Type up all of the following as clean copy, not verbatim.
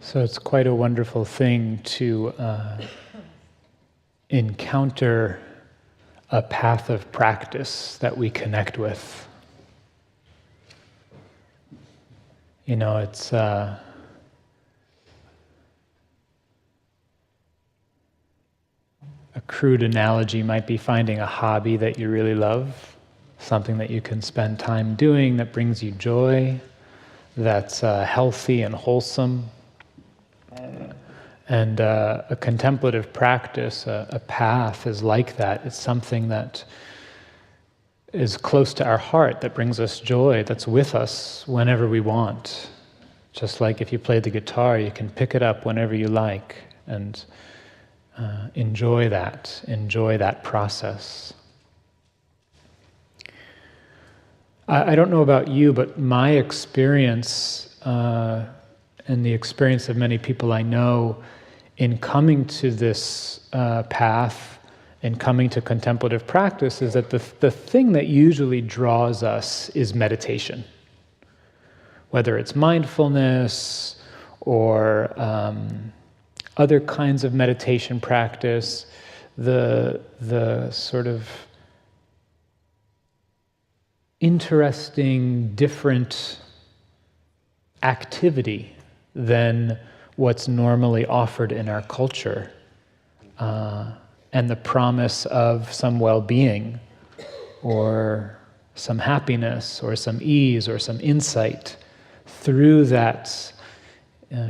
So it's quite a wonderful thing to encounter a path of practice that we connect with. You know, it's a crude analogy might be finding a hobby that you really love, something that you can spend time doing that brings you joy, that's healthy and wholesome. And a contemplative practice, a path is like that. It's something that is close to our heart, that brings us joy, that's with us whenever we want. Just like if you play the guitar, you can pick it up whenever you like and enjoy that process. I don't know about you, but my experience and the experience of many people I know in coming to this path and coming to contemplative practice is that the thing that usually draws us is meditation. Whether it's mindfulness or other kinds of meditation practice, the sort of interesting, different activity than what's normally offered in our culture, and the promise of some well-being or some happiness or some ease or some insight through that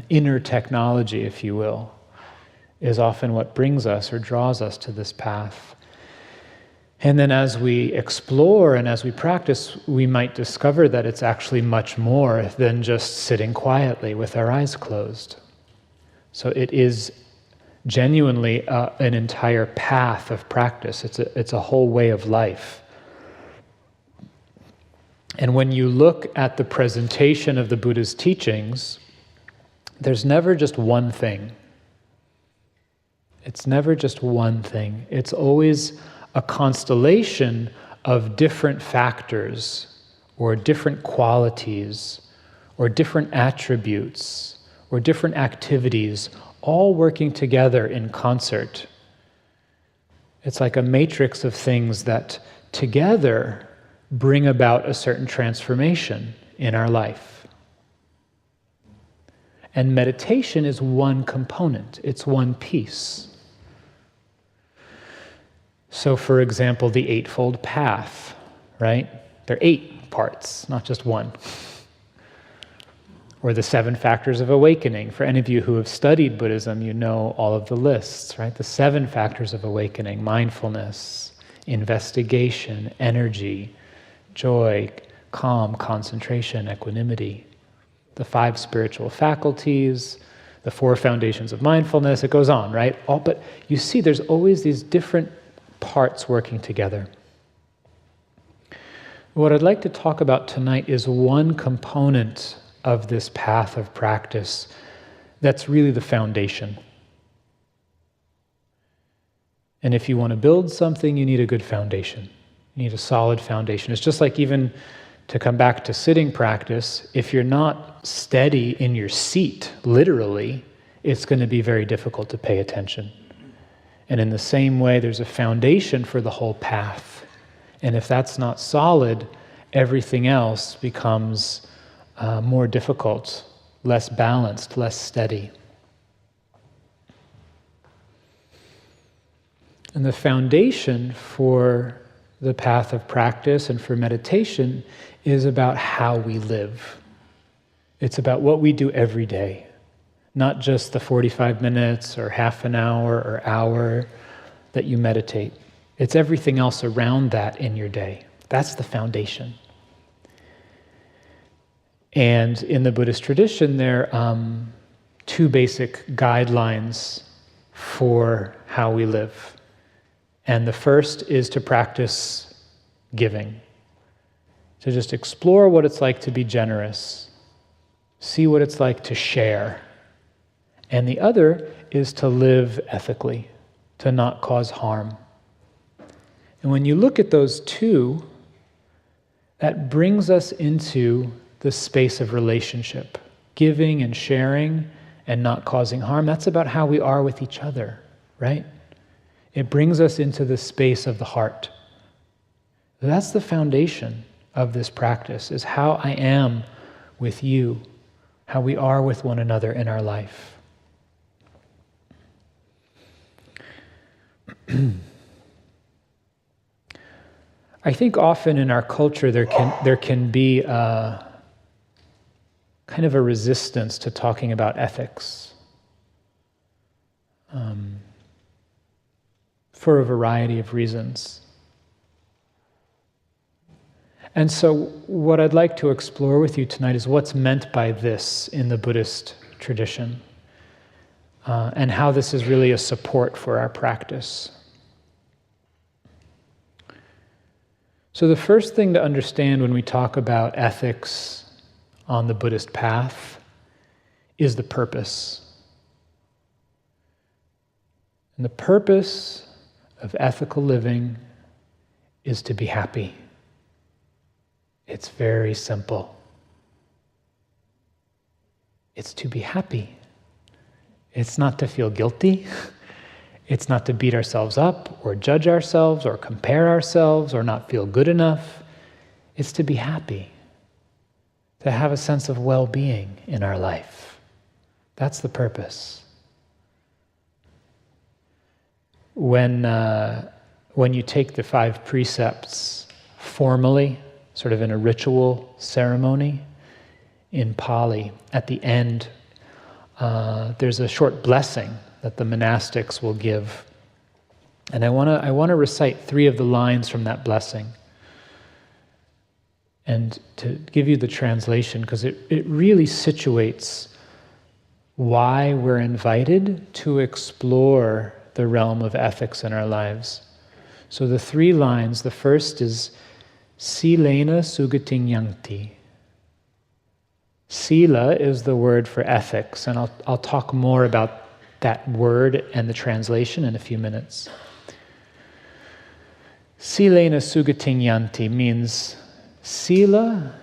inner technology, if you will, is often what brings us or draws us to this path. And then as we explore and as we practice, we might discover that it's actually much more than just sitting quietly with our eyes closed. So it is genuinely an entire path of practice. It's a whole way of life. And when you look at the presentation of the Buddha's teachings, there's never just one thing. It's never just one thing. It's always a constellation of different factors or different qualities or different attributes or different activities all working together in concert. It's like a matrix of things that together bring about a certain transformation in our life. And meditation is one component, it's one piece. So, for example, the Eightfold Path, right? There are 8 parts, not just one. Or the 7 Factors of Awakening. For any of you who have studied Buddhism, you know all of the lists, right? The 7 Factors of Awakening: mindfulness, investigation, energy, joy, calm, concentration, equanimity. The 5 spiritual faculties, the 4 foundations of mindfulness. It goes on, right? But you see, there's always these different parts working together. What I'd like to talk about tonight is one component of this path of practice that's really the foundation. And if you want to build something, you need a good foundation. You need a solid foundation. It's just like, even to come back to sitting practice, if you're not steady in your seat, literally, it's going to be very difficult to pay attention. And in the same way, there's a foundation for the whole path. And if that's not solid, everything else becomes more difficult, less balanced, less steady. And the foundation for the path of practice and for meditation is about how we live. It's about what we do every day. Not just the 45 minutes or half an hour or hour that you meditate. It's everything else around that in your day. That's the foundation. And in the Buddhist tradition, there are 2 basic guidelines for how we live. And the first is to practice giving. To just explore what it's like to be generous. See what it's like to share. And the other is to live ethically, to not cause harm. And when you look at those 2, that brings us into the space of relationship, giving and sharing, and not causing harm. That's about how we are with each other, right? It brings us into the space of the heart. That's the foundation of this practice, is how I am with you, how we are with one another in our life. I think often in our culture there can be kind of a resistance to talking about ethics for a variety of reasons. And so what I'd like to explore with you tonight is what's meant by this in the Buddhist tradition, and how this is really a support for our practice. So the first thing to understand when we talk about ethics on the Buddhist path is the purpose. And the purpose of ethical living is to be happy. It's very simple. It's to be happy. It's not to feel guilty. It's not to beat ourselves up or judge ourselves or compare ourselves or not feel good enough. It's to be happy, to have a sense of well-being in our life. That's the purpose. When you take the 5 precepts formally, sort of in a ritual ceremony, in Pali, at the end, there's a short blessing that the monastics will give. And I want to recite 3 of the lines from that blessing. And to give you the translation, because it really situates why we're invited to explore the realm of ethics in our lives. So the 3 lines, the first is Silena sugating yanti. Sila is the word for ethics, and I'll talk more about that word and the translation in a few minutes. Silena sugating yanti means sila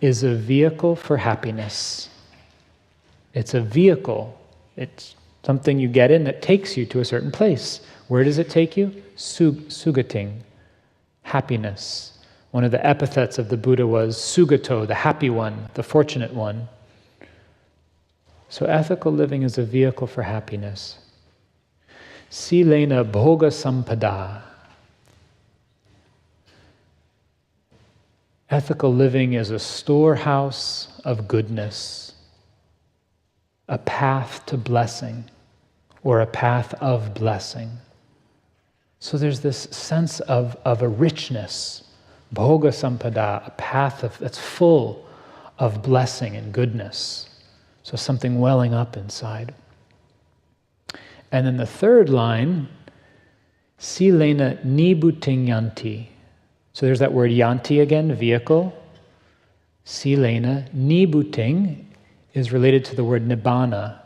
is a vehicle for happiness. It's a vehicle. It's something you get in that takes you to a certain place. Where does it take you? Sugating, happiness. One of the epithets of the Buddha was sugato, the happy one, the fortunate one. So ethical living is a vehicle for happiness. Silena bhoga sampada. Ethical living is a storehouse of goodness, a path to blessing, or a path of blessing. So there's this sense of a richness, bhoga sampada, a path that's full of blessing and goodness. So something welling up inside. And then the third line, silena nibuting yanti. So there's that word yanti again, vehicle. Silena nibuting is related to the word nibbana.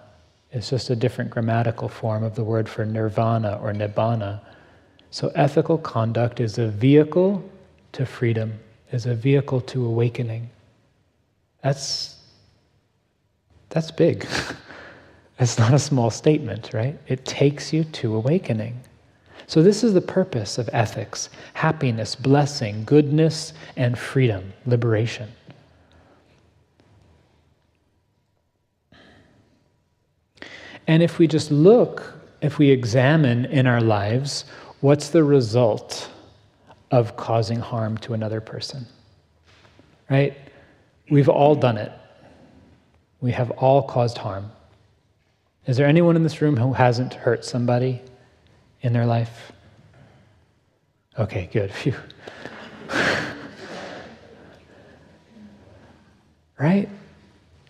It's just a different grammatical form of the word for nirvana or nibbana. So ethical conduct is a vehicle to freedom, is a vehicle to awakening. That's big. It's not a small statement, right? It takes you to awakening. So this is the purpose of ethics: happiness, blessing, goodness, and freedom, liberation. And if we just look, if we examine in our lives, what's the result of causing harm to another person? Right? We've all done it. We have all caused harm. Is there anyone in this room who hasn't hurt somebody in their life? Okay, good. Phew. Right?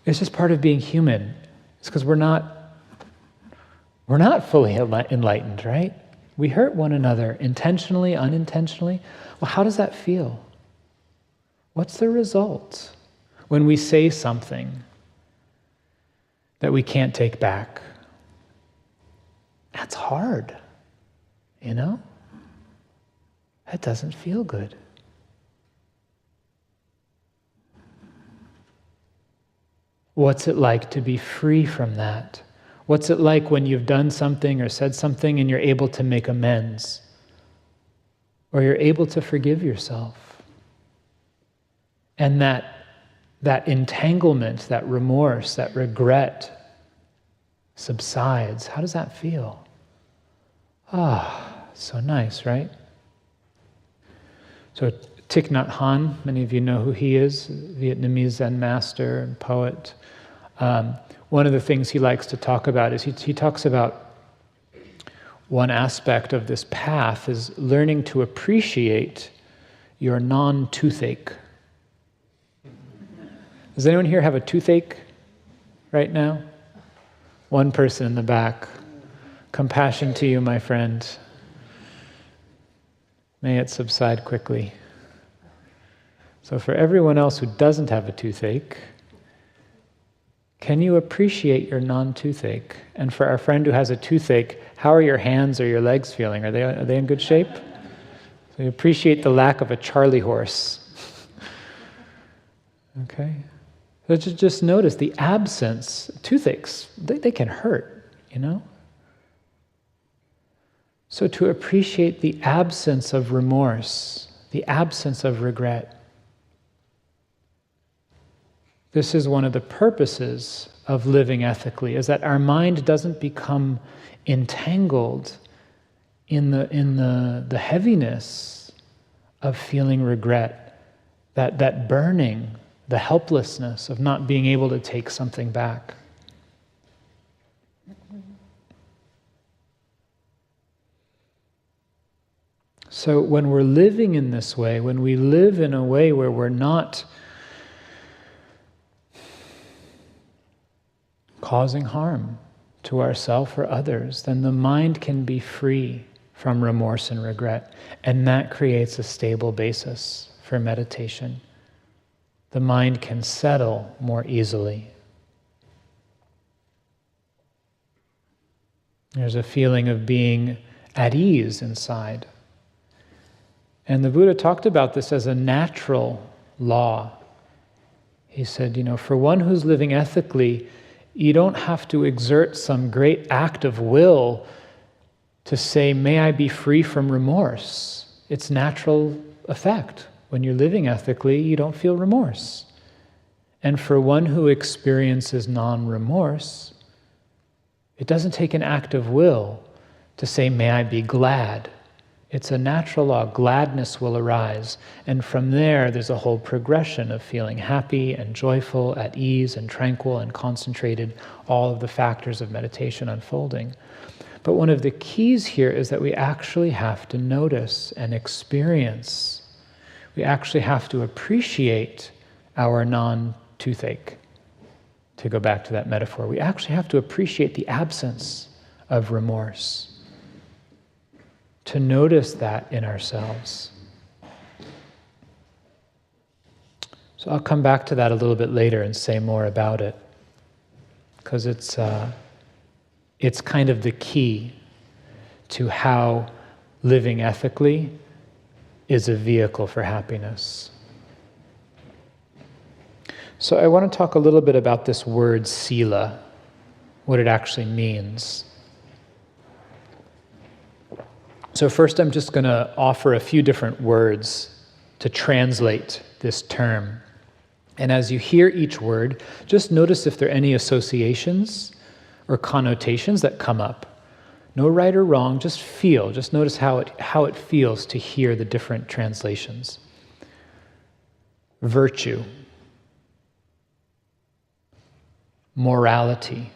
It's just part of being human. It's because we're not fully enlightened, right? We hurt one another intentionally, unintentionally. Well, how does that feel? What's the result when we say something that we can't take back? That's hard, you know? That doesn't feel good. What's it like to be free from that? What's it like when you've done something or said something and you're able to make amends? Or you're able to forgive yourself? And that entanglement, that remorse, that regret subsides. How does that feel? So nice, right? So Thich Nhat Hanh, many of you know who he is, Vietnamese Zen master and poet. One of the things he likes to talk about is he talks about one aspect of this path is learning to appreciate your non-toothache. Does anyone here have a toothache right now? One person in the back. Compassion to you, my friend. May it subside quickly. So for everyone else who doesn't have a toothache, can you appreciate your non-toothache? And for our friend who has a toothache, how are your hands or your legs feeling? Are they in good shape? So you appreciate the lack of a Charlie horse. Okay? So just notice the absence. Toothaches, they can hurt, you know? So to appreciate the absence of remorse, the absence of regret. This is one of the purposes of living ethically, is that our mind doesn't become entangled in the heaviness of feeling regret, that burning, the helplessness of not being able to take something back. So when we're living in this way, when we live in a way where we're not causing harm to ourselves or others, then the mind can be free from remorse and regret, and that creates a stable basis for meditation. The mind can settle more easily. There's a feeling of being at ease inside. And the Buddha talked about this as a natural law. He said, for one who's living ethically, you don't have to exert some great act of will to say, may I be free from remorse. It's natural effect. When you're living ethically, you don't feel remorse. And for one who experiences non-remorse, it doesn't take an act of will to say, may I be glad. It's a natural law. Gladness will arise. And from there's a whole progression of feeling happy and joyful, at ease and tranquil and concentrated, all of the factors of meditation unfolding. But one of the keys here is that we actually have to notice and experience. We actually have to appreciate our non-toothache. To go back to that metaphor, we actually have to appreciate the absence of remorse. To notice that in ourselves. So I'll come back to that a little bit later and say more about it, because it's kind of the key to how living ethically is a vehicle for happiness. So I want to talk a little bit about this word sila, what it actually means. So first I'm just going to offer a few different words to translate this term. And as you hear each word, just notice if there are any associations or connotations that come up. No right or wrong, just feel. Just notice how it feels to hear the different translations. Virtue. Morality.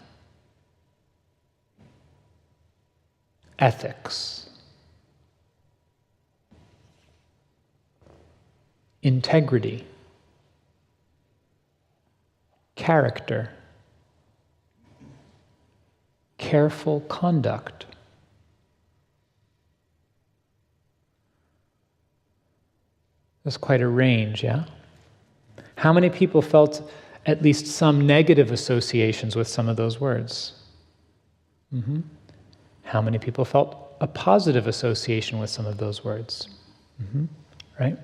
Ethics. Integrity, character, careful conduct, that's quite a range, yeah? How many people felt at least some negative associations with some of those words? Mm-hmm. How many people felt a positive association with some of those words? Mm-hmm. Right?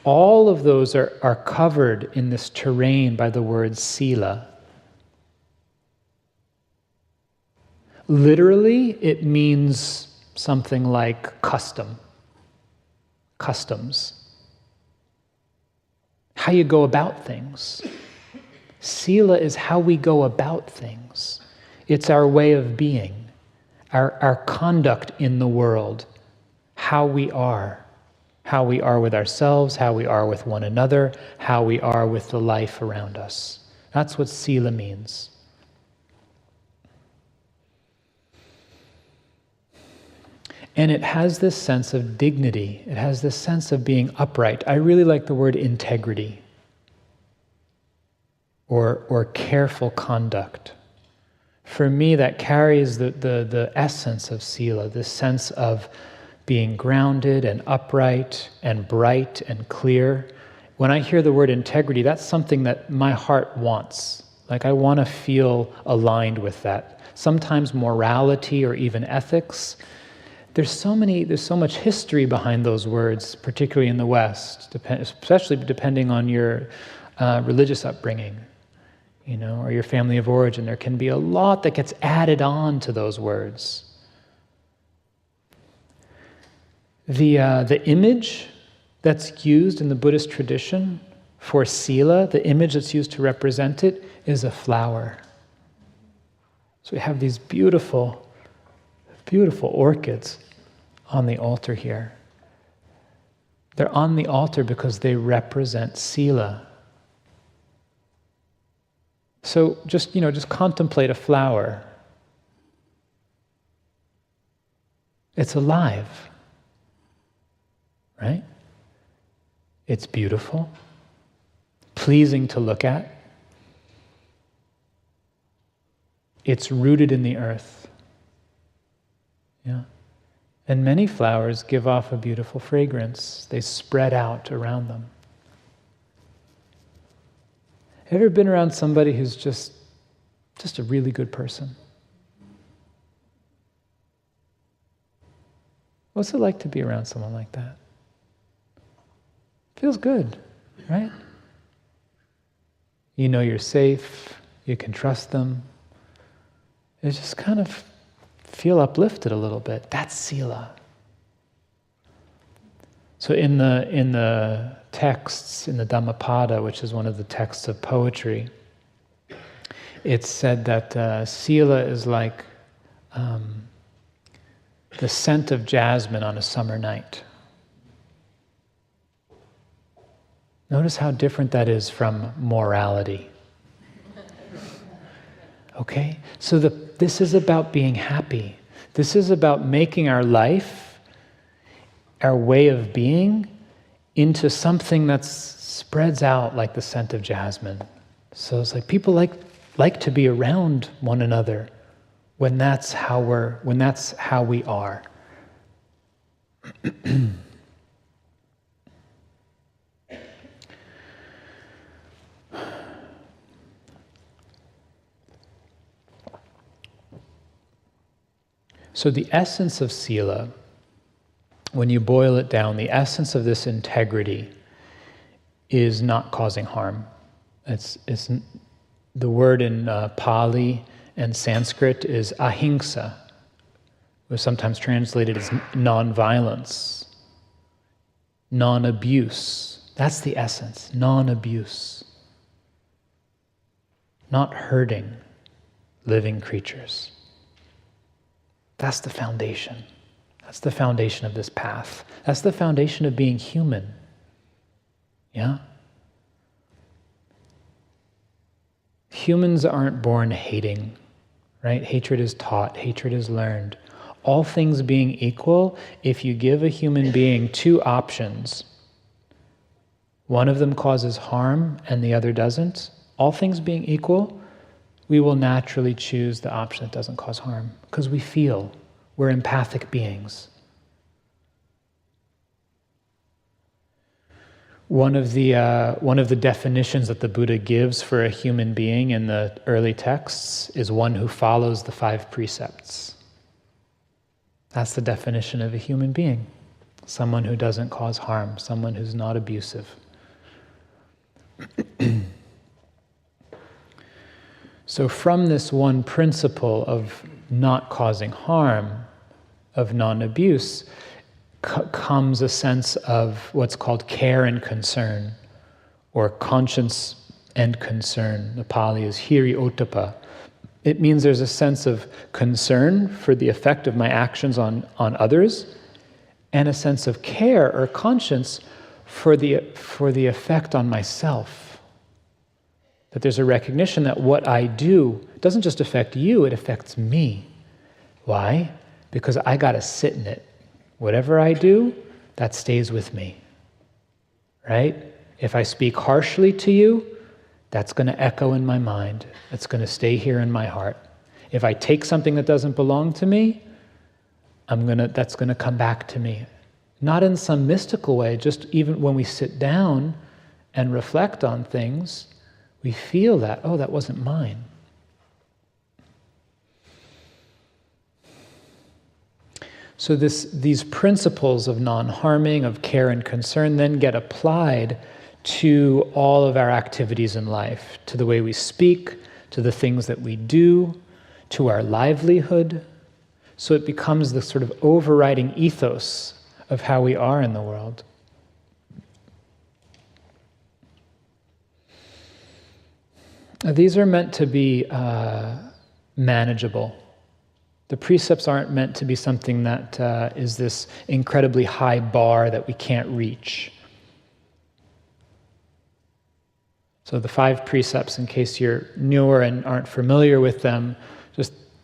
All of those are covered in this terrain by the word sila. Literally, it means something like custom, customs. How you go about things. Sila is how we go about things. It's our way of being, our conduct in the world, how we are with ourselves, how we are with one another, how we are with the life around us. That's what sila means. And it has this sense of dignity. It has this sense of being upright. I really like the word integrity or careful conduct. For me, that carries the essence of sila, this sense of being grounded and upright and bright and clear. When I hear the word integrity, that's something that my heart wants. Like, I want to feel aligned with that. Sometimes morality or even ethics. There's so much history behind those words, particularly in the West, especially depending on your religious upbringing, or your family of origin. There can be a lot that gets added on to those words. The image that's used in the Buddhist tradition for sila, the image that's used to represent it, is a flower. So we have these beautiful, beautiful orchids on the altar here. They're on the altar because they represent sila. So just contemplate a flower. It's alive, right? It's beautiful, pleasing to look at. It's rooted in the earth. Yeah. And many flowers give off a beautiful fragrance. They spread out around them. Ever been around somebody who's just a really good person? What's it like to be around someone like that? Feels good, right? You know you're safe, you can trust them. You just kind of feel uplifted a little bit. That's sila. So in the texts, in the Dhammapada, which is one of the texts of poetry, it's said that sila is like the scent of jasmine on a summer night. Notice how different that is from morality. Okay? So this is about being happy. This is about making our life, our way of being, into something that spreads out like the scent of jasmine. So it's like people like to be around one another when that's how we are. So the essence of sila, when you boil it down, the essence of this integrity is not causing harm. It's the word in Pali and Sanskrit is ahimsa, which is sometimes translated as non-violence, non-abuse. That's the essence, non-abuse. Not hurting living creatures. That's the foundation. That's the foundation of this path. That's the foundation of being human. Yeah? Humans aren't born hating, right? Hatred is taught, hatred is learned. All things being equal, if you give a human being two options, one of them causes harm and the other doesn't, all things being equal, we will naturally choose the option that doesn't cause harm because we feel. We're empathic beings. One of the definitions that the Buddha gives for a human being in the early texts is one who follows the 5 precepts. That's the definition of a human being. someone who doesn't cause harm, someone who's not abusive. So from this one principle of not causing harm, of non-abuse, comes a sense of what's called care and concern, or conscience and concern. The Pali is hiri ottappa. It means there's a sense of concern for the effect of my actions on others, and a sense of care or conscience for the effect on myself. That there's a recognition that what I do doesn't just affect you, it affects me. Why? Because I got to sit in it. Whatever I do, that stays with me. Right? If I speak harshly to you, that's going to echo in my mind. It's going to stay here in my heart. If I take something that doesn't belong to me, that's going to come back to me. Not in some mystical way, just even when we sit down and reflect on things, we feel that, oh, that wasn't mine. So these principles of non-harming, of care and concern, then get applied to all of our activities in life, to the way we speak, to the things that we do, to our livelihood. So it becomes the sort of overriding ethos of how we are in the world. These are meant to be manageable. The precepts aren't meant to be something that is this incredibly high bar that we can't reach. So the 5 precepts, in case you're newer and aren't familiar with them,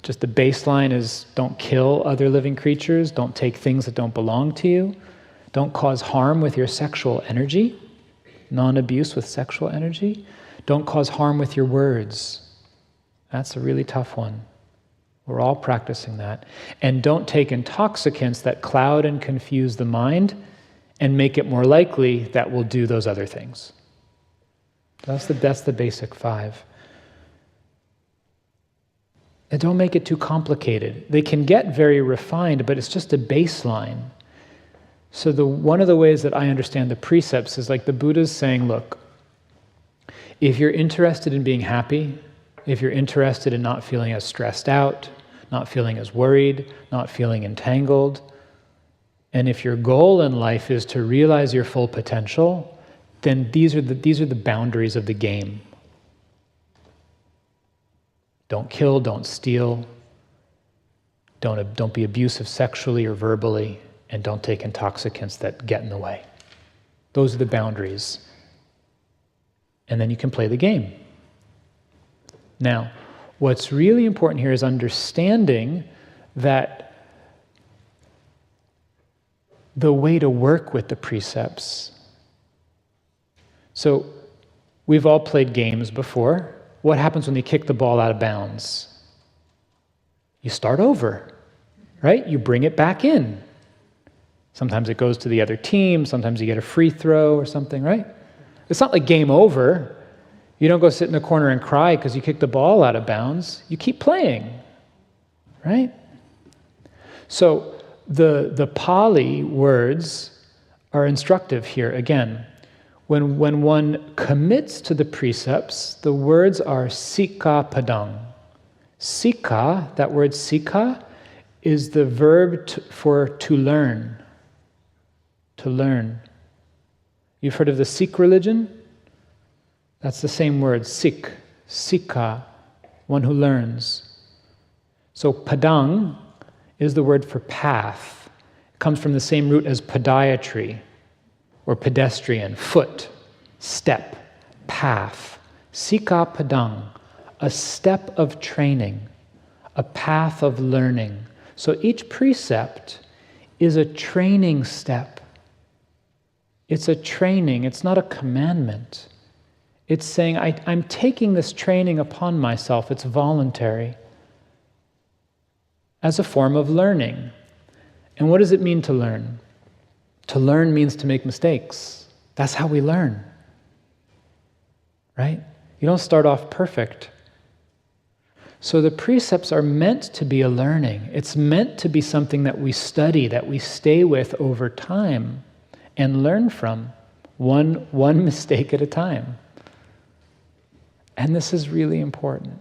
just the baseline is don't kill other living creatures, don't take things that don't belong to you, don't cause harm with your sexual energy, non-abuse with sexual energy, don't cause harm with your words. That's a really tough one. We're all practicing that. And don't take intoxicants that cloud and confuse the mind and make it more likely that we'll do those other things. That's the basic 5. And don't make it too complicated. They can get very refined, but it's just a baseline. So one of the ways that I understand the precepts is like the Buddha's saying, look, if you're interested in being happy, if you're interested in not feeling as stressed out, not feeling as worried, not feeling entangled, and if your goal in life is to realize your full potential, then these are the boundaries of the game. Don't kill, don't steal, don't be abusive sexually or verbally, and don't take intoxicants that get in the way. Those are the boundaries. And then you can play the game. Now, what's really important here is understanding that the way to work with the precepts. So, we've all played games before. What happens when you kick the ball out of bounds? You start over, right? You bring it back in. Sometimes it goes to the other team, sometimes you get a free throw or something, right? It's not like game over. You don't go sit in the corner and cry because you kicked the ball out of bounds. You keep playing, right? So the Pali words are instructive here. Again, when one commits to the precepts, the words are sikha padang. Sikha, that word sikha, is the verb for to learn. To learn. You've heard of the Sikh religion? That's the same word, Sikh, Sikha, one who learns. So padang is the word for path. It comes from the same root as podiatry, or pedestrian, foot, step, path. Sikha padang, a step of training, a path of learning. So each precept is a training step. It's a training, it's not a commandment. It's saying, I'm taking this training upon myself, it's voluntary, as a form of learning. And what does it mean to learn? To learn means to make mistakes. That's how we learn, right? You don't start off perfect. So the precepts are meant to be a learning. It's meant to be something that we study, that we stay with over time and learn from, one mistake at a time. And this is really important,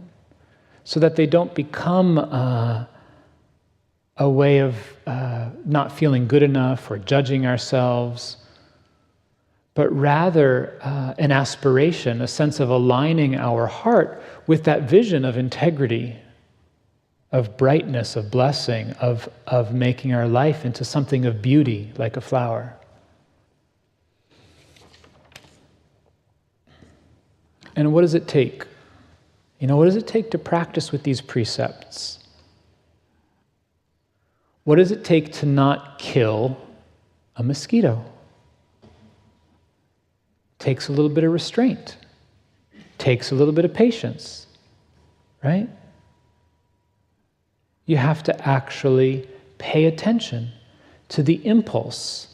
so that they don't become a way of not feeling good enough or judging ourselves, but rather an aspiration, a sense of aligning our heart with that vision of integrity, of brightness, of blessing, of making our life into something of beauty, like a flower. And what does it take? What does it take to practice with these precepts? What does it take to not kill a mosquito? Takes a little bit of restraint. Takes a little bit of patience, right? You have to actually pay attention to the impulse.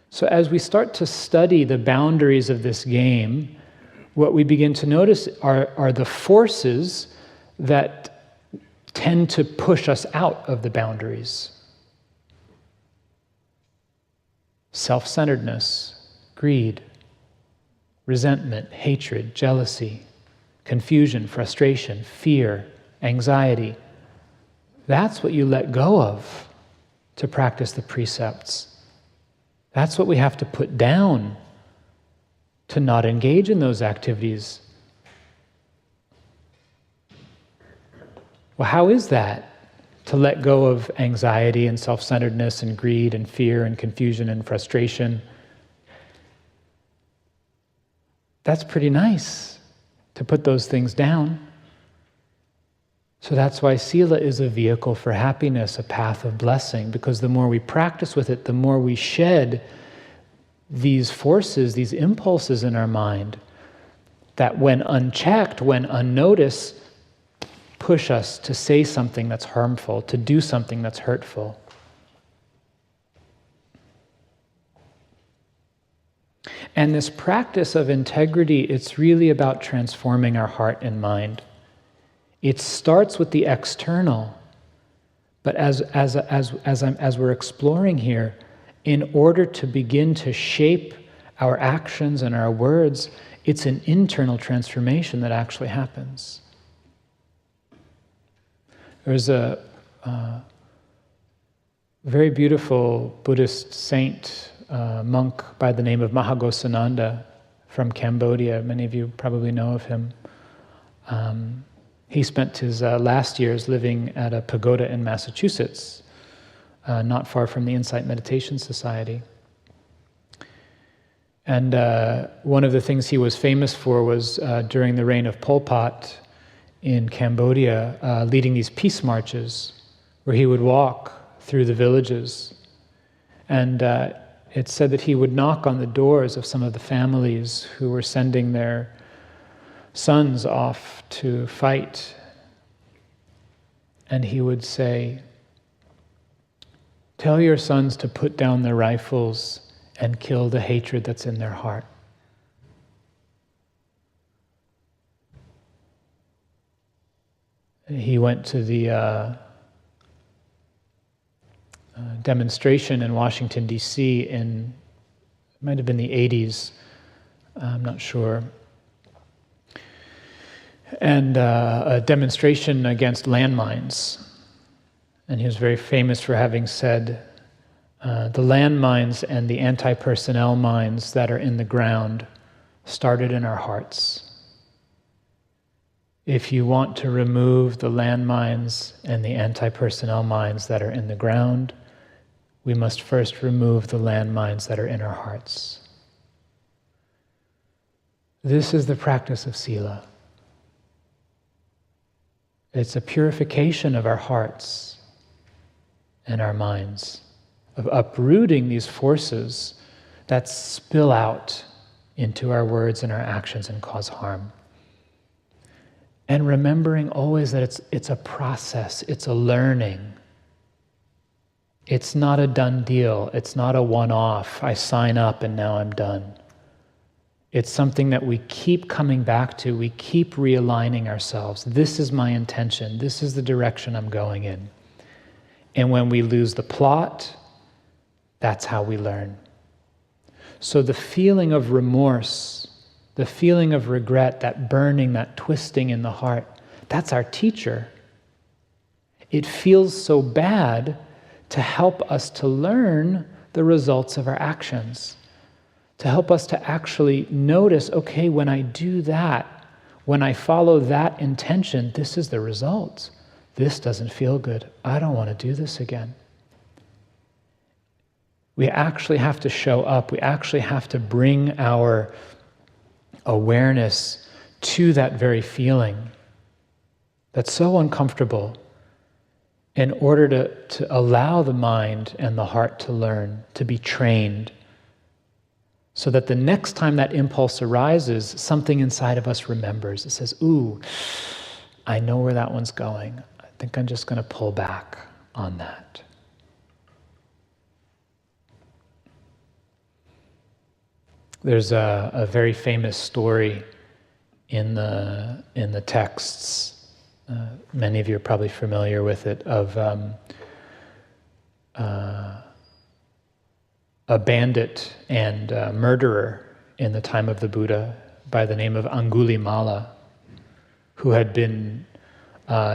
So as we start to study the boundaries of this game, what we begin to notice are the forces that tend to push us out of the boundaries. Self-centeredness, greed, resentment, hatred, jealousy, confusion, frustration, fear, anxiety. That's what you let go of to practice the precepts. That's what we have to put down to not engage in those activities. Well, how is that? To let go of anxiety and self-centeredness and greed and fear and confusion and frustration. That's pretty nice to put those things down. So that's why Sila is a vehicle for happiness, a path of blessing, because the more we practice with it, the more we shed these forces, these impulses in our mind that when unchecked, when unnoticed, push us to say something that's harmful, to do something that's hurtful. And this practice of integrity, it's really about transforming our heart and mind. It starts with the external, but as we're exploring here, in order to begin to shape our actions and our words, it's an internal transformation that actually happens. There's a very beautiful Buddhist saint, monk by the name of Mahagosananda from Cambodia. Many of you probably know of him. He spent his last years living at a pagoda in Massachusetts, not far from the Insight Meditation Society. And one of the things he was famous for was during the reign of Pol Pot in Cambodia, leading these peace marches where he would walk through the villages. And it's said that he would knock on the doors of some of the families who were sending their sons off to fight. And he would say, "Tell your sons to put down their rifles and kill the hatred that's in their heart." He went to the demonstration in Washington, D.C. it might have been the 80s, I'm not sure. And a demonstration against landmines. And he was very famous for having said, the landmines and the anti-personnel mines that are in the ground started in our hearts. If you want to remove the landmines and the anti-personnel mines that are in the ground, we must first remove the landmines that are in our hearts. This is the practice of Sila. It's a purification of our hearts and our minds, of uprooting these forces that spill out into our words and our actions and cause harm. And remembering always that it's a process, it's a learning. It's not a done deal, it's not a one-off, I sign up and now I'm done. It's something that we keep coming back to. We keep realigning ourselves. This is my intention. This is the direction I'm going in. And when we lose the plot, that's how we learn. So the feeling of remorse, the feeling of regret, that burning, that twisting in the heart, that's our teacher. It feels so bad to help us to learn the results of our actions, to help us to actually notice, okay, when I do that, when I follow that intention, this is the result. This doesn't feel good. I don't want to do this again. We actually have to show up. We actually have to bring our awareness to that very feeling that's so uncomfortable in order to allow the mind and the heart to learn, to be trained, so that the next time that impulse arises, something inside of us remembers. It says, ooh, I know where that one's going. I think I'm just going to pull back on that. There's a very famous story in the texts. Many of you are probably familiar with it, of a bandit and murderer in the time of the Buddha by the name of Angulimala, who had been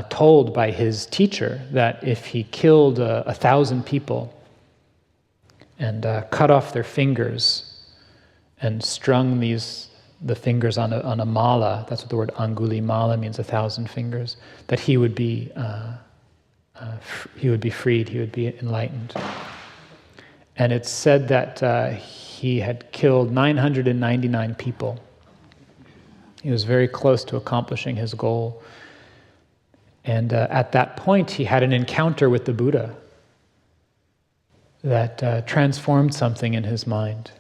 told by his teacher that if he killed 1,000 people and cut off their fingers and strung the fingers on a mala, that's what the word Angulimala means, 1,000 fingers, that he would be freed, he would be enlightened. And it's said that he had killed 999 people. He was very close to accomplishing his goal. And at that point, he had an encounter with the Buddha that transformed something in his mind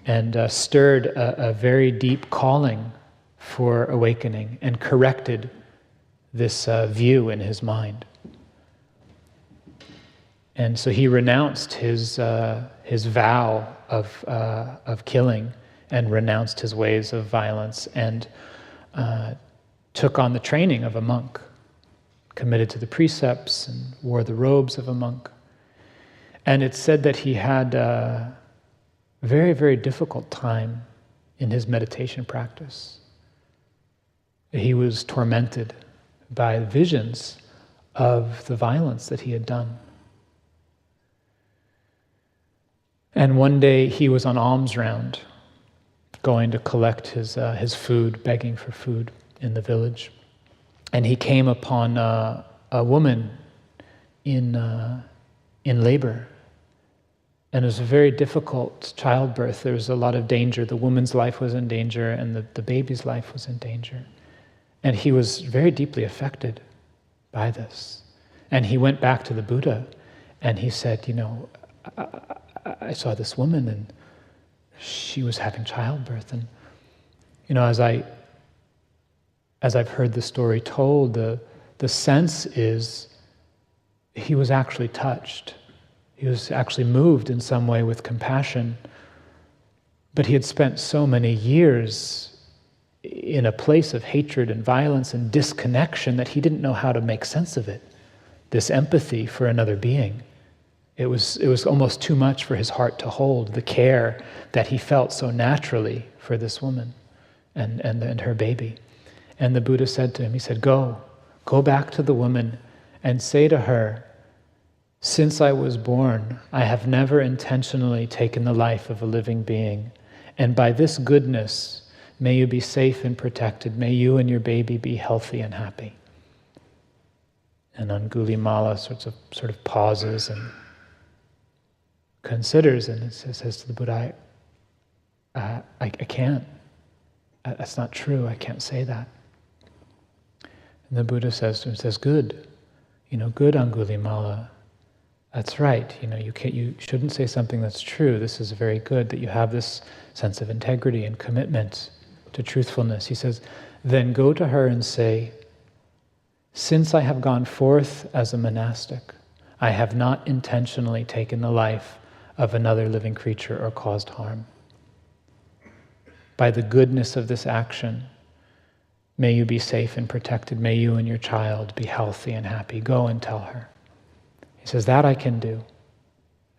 and stirred a very deep calling for awakening and corrected this view in his mind. And so he renounced his vow of killing and renounced his ways of violence and took on the training of a monk, committed to the precepts and wore the robes of a monk. And it's said that he had a very, very difficult time in his meditation practice. He was tormented by visions of the violence that he had done. And one day he was on alms round, going to collect his food, begging for food in the village. And he came upon a woman in labor. And it was a very difficult childbirth. There was a lot of danger. The woman's life was in danger, and the baby's life was in danger. And he was very deeply affected by this. And he went back to the Buddha, and he said, I saw this woman, and she was having childbirth. And, as I've heard the story told, the sense is he was actually touched. He was actually moved in some way with compassion. But he had spent so many years in a place of hatred and violence and disconnection that he didn't know how to make sense of it. This empathy for another being. It was almost too much for his heart to hold, the care that he felt so naturally for this woman and her baby. And the Buddha said to him, he said, go back to the woman and say to her, since I was born, I have never intentionally taken the life of a living being. And by this goodness, may you be safe and protected. May you and your baby be healthy and happy. And Angulimala sort of pauses and considers, and it says to the Buddha, I can't. That's not true. I can't say that. And the Buddha says to him, good. Good, Angulimala. That's right. You shouldn't say something that's true. This is very good that you have this sense of integrity and commitment to truthfulness. He says, then go to her and say, since I have gone forth as a monastic, I have not intentionally taken the life of another living creature or caused harm. by the goodness of this action, may you be safe and protected. May you and your child be healthy and happy. Go and tell her. He says, that I can do.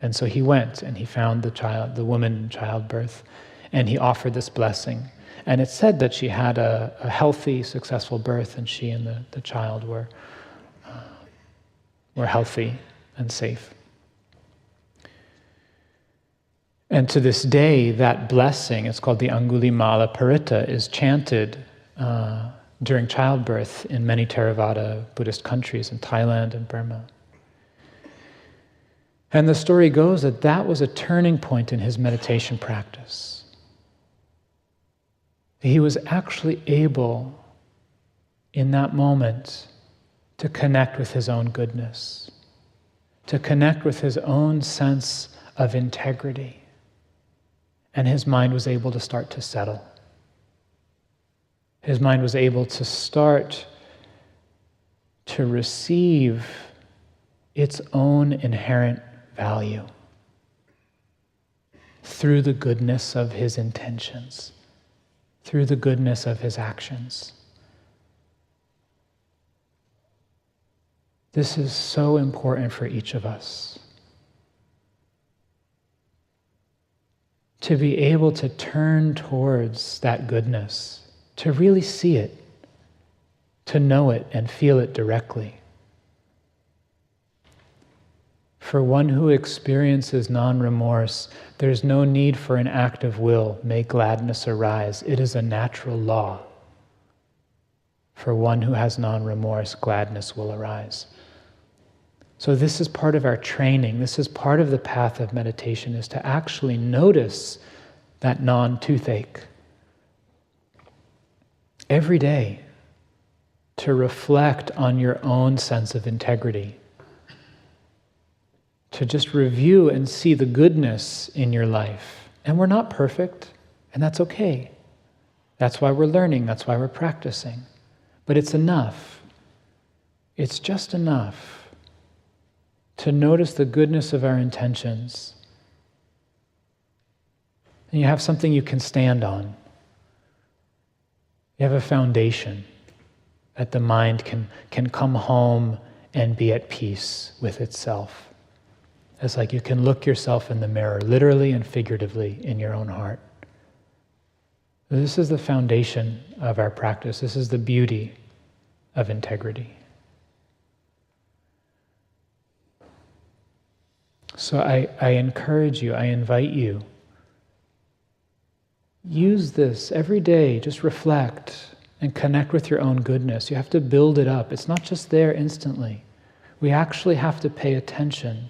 And so he went and he found the woman in childbirth, and he offered this blessing. And it's said that she had a healthy, successful birth, and she and the child were healthy and safe. And to this day, that blessing, it's called the Angulimala Paritta, is chanted during childbirth in many Theravada Buddhist countries, in Thailand and Burma. And the story goes that that was a turning point in his meditation practice. He was actually able, in that moment, to connect with his own goodness, to connect with his own sense of integrity. And his mind was able to start to settle. His mind was able to start to receive its own inherent value through the goodness of his intentions, through the goodness of his actions. This is so important for each of us. To be able to turn towards that goodness, to really see it, to know it and feel it directly. For one who experiences non-remorse, there's no need for an act of will, may gladness arise. It is a natural law. For one who has non-remorse, gladness will arise. So this is part of our training. This is part of the path of meditation, is to actually notice that non-toothache every day, to reflect on your own sense of integrity, to just review and see the goodness in your life. And we're not perfect, and that's okay. That's why we're learning, that's why we're practicing. But it's enough. It's just enough to notice the goodness of our intentions. And you have something you can stand on. You have a foundation that the mind can come home and be at peace with itself. It's like you can look yourself in the mirror, literally and figuratively, in your own heart. This is the foundation of our practice. This is the beauty of integrity. So I encourage you, I invite you, use this every day. Just reflect and connect with your own goodness. You have to build it up. It's not just there instantly. We actually have to pay attention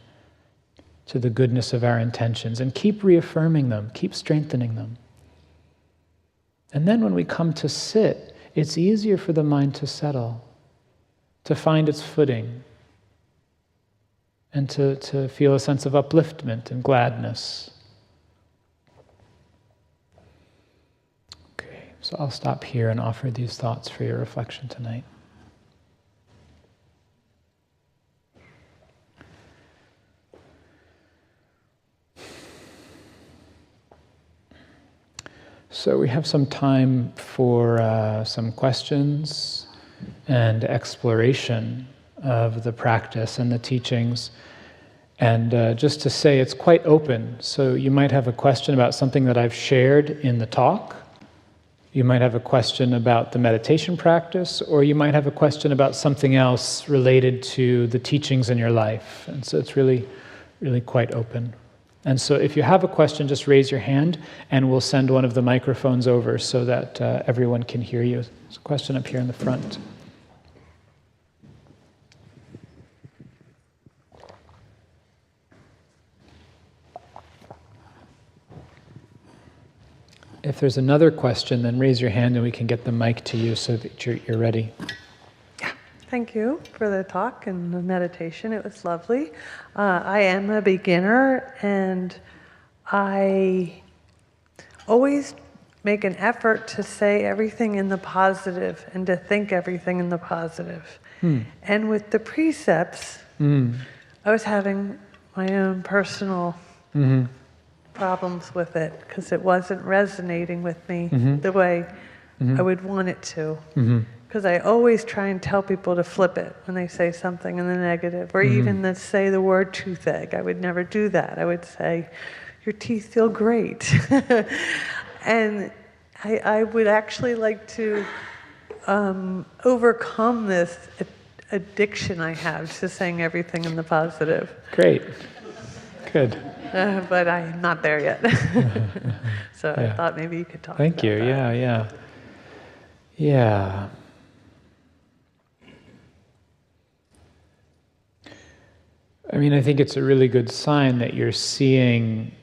to the goodness of our intentions and keep reaffirming them, keep strengthening them. And then when we come to sit, it's easier for the mind to settle, to find its footing, and to feel a sense of upliftment and gladness. Okay, so I'll stop here and offer these thoughts for your reflection tonight. So we have some time for some questions and exploration of the practice and the teachings. And just to say, it's quite open. So you might have a question about something that I've shared in the talk. You might have a question about the meditation practice, or you might have a question about something else related to the teachings in your life. And so it's really, really quite open. And so if you have a question, just raise your hand and we'll send one of the microphones over so that everyone can hear you. There's a question up here in the front. If there's another question, then raise your hand and we can get the mic to you so that you're ready. Thank you for the talk and the meditation. It was lovely. I am a beginner, and I always make an effort to say everything in the positive and to think everything in the positive. And with the precepts, I was having my own personal problems with it because it wasn't resonating with me Mm-hmm. the way Mm-hmm. I would want it to. Mm-hmm. Because I always try and tell people to flip it when they say something in the negative, or Mm-hmm. even to say the word toothache. I would never do that. I would say, your teeth feel great. And I would actually like to overcome this addiction I have to saying everything in the positive. Great. Good. But I'm not there yet. So I Yeah. thought maybe you could talk Thank about you. that. Yeah, yeah. Yeah. I mean, I think it's a really good sign that you're seeing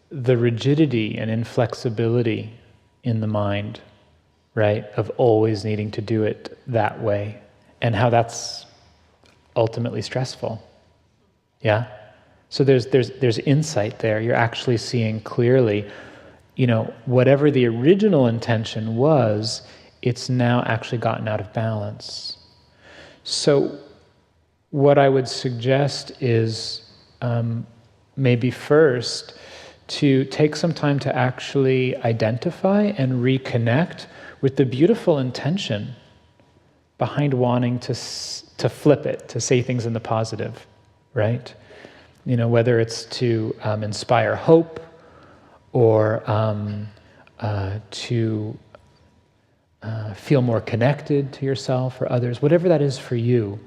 the rigidity and inflexibility in the mind, right? Of always needing to do it that way, and how that's ultimately stressful. Yeah? So there's insight there. You're actually seeing clearly, whatever the original intention was, it's now actually gotten out of balance. So what I would suggest is maybe first to take some time to actually identify and reconnect with the beautiful intention behind wanting to flip it, to say things in the positive, right? Whether it's to inspire hope or to feel more connected to yourself or others, whatever that is for you.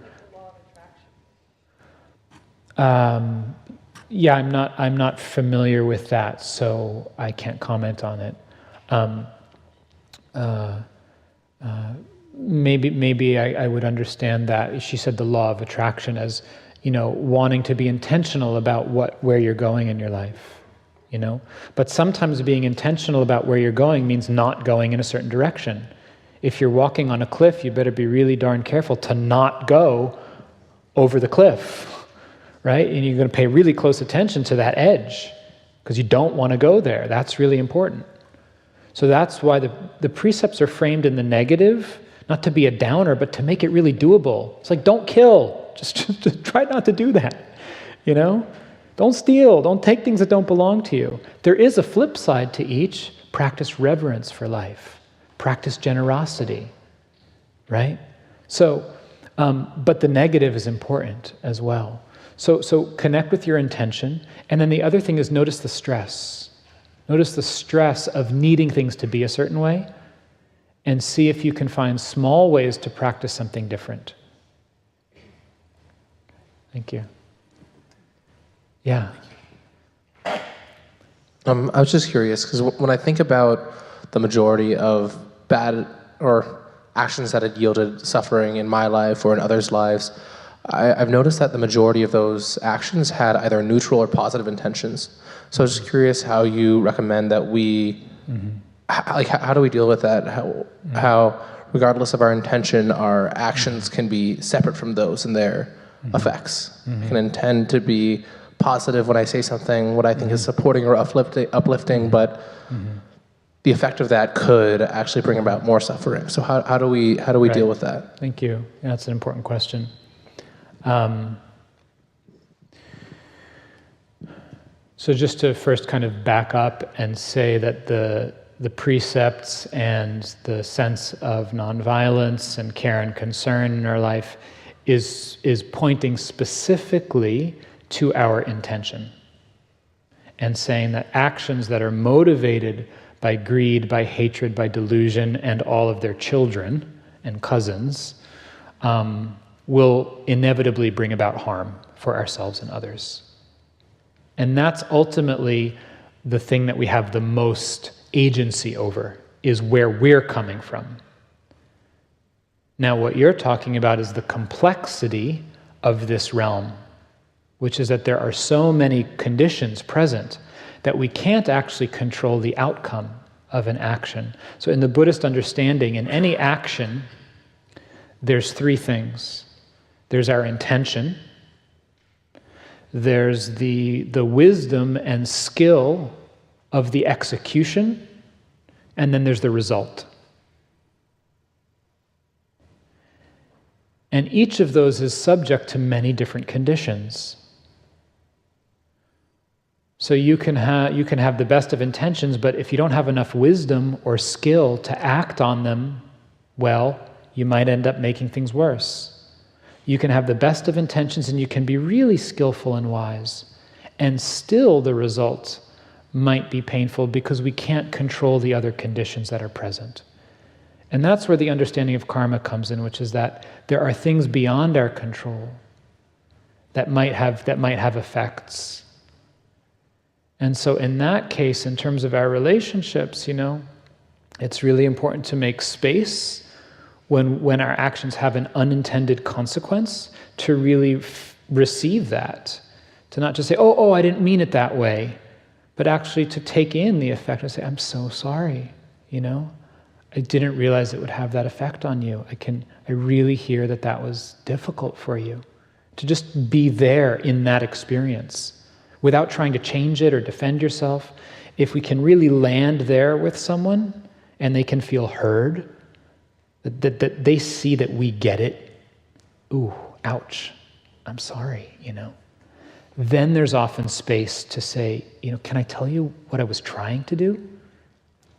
Yeah, I'm not familiar with that, so I can't comment on it. Maybe I would understand that. She said the law of attraction as, wanting to be intentional about where you're going in your life, But sometimes being intentional about where you're going means not going in a certain direction. If you're walking on a cliff, you better be really darn careful to not go over the cliff. Right? And you're going to pay really close attention to that edge because you don't want to go there. That's really important. So that's why the precepts are framed in the negative, not to be a downer, but to make it really doable. It's like, don't kill. Just try not to do that. Don't steal. Don't take things that don't belong to you. There is a flip side to each. Practice reverence for life. Practice generosity. Right? So, but the negative is important as well. So connect with your intention, and then the other thing is notice the stress. Notice the stress of needing things to be a certain way, and see if you can find small ways to practice something different. Thank you. Yeah. I was just curious, because when I think about the majority of bad or actions that had yielded suffering in my life or in others' lives, I've noticed that the majority of those actions had either neutral or positive intentions. So I was just curious how you recommend that we, how do we deal with that? How, regardless of our intention, our actions can be separate from those and their effects. I can intend to be positive when I say something, what I think is supporting or uplifting, but the effect of that could actually bring about more suffering. So how do we Right. deal with that? Thank you. Yeah, that's an important question. So just to first kind of back up and say that the precepts and the sense of nonviolence and care and concern in our life is pointing specifically to our intention and saying that actions that are motivated by greed, by hatred, by delusion, and all of their children and cousins will inevitably bring about harm for ourselves and others. And that's ultimately the thing that we have the most agency over, is where we're coming from. Now, what you're talking about is the complexity of this realm, which is that there are so many conditions present that we can't actually control the outcome of an action. So in the Buddhist understanding, in any action, there's three things. There's our intention, there's the wisdom and skill of the execution, and then there's the result. And each of those is subject to many different conditions. So you can have the best of intentions, but if you don't have enough wisdom or skill to act on them well, you might end up making things worse. You can have the best of intentions and you can be really skillful and wise, and still the result might be painful because we can't control the other conditions that are present. And that's where the understanding of karma comes in, which is that there are things beyond our control that might have effects. And so in that case, in terms of our relationships, it's really important to make space when our actions have an unintended consequence to really receive that. To not just say, oh, I didn't mean it that way, but actually to take in the effect and say, I'm so sorry, I didn't realize it would have that effect on you. I really hear that was difficult for you. To just be there in that experience without trying to change it or defend yourself. If we can really land there with someone and they can feel heard, that they see that we get it, ooh, ouch, I'm sorry, Then there's often space to say, can I tell you what I was trying to do?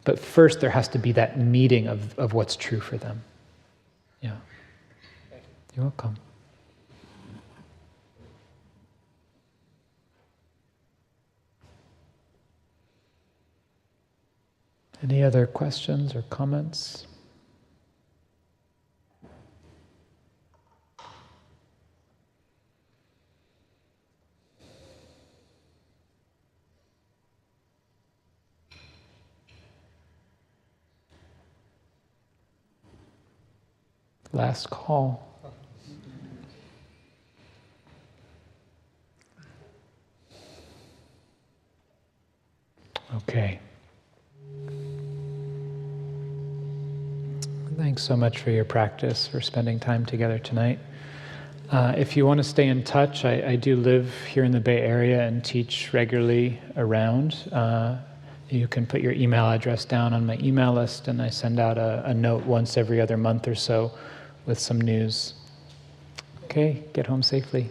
But first there has to be that meeting of what's true for them. Yeah. You're welcome. Any other questions or comments? Last call. Okay. Thanks so much for your practice, for spending time together tonight. If you want to stay in touch, I do live here in the Bay Area and teach regularly around. You can put your email address down on my email list, and I send out a note once every other month or so with some news. Okay, get home safely.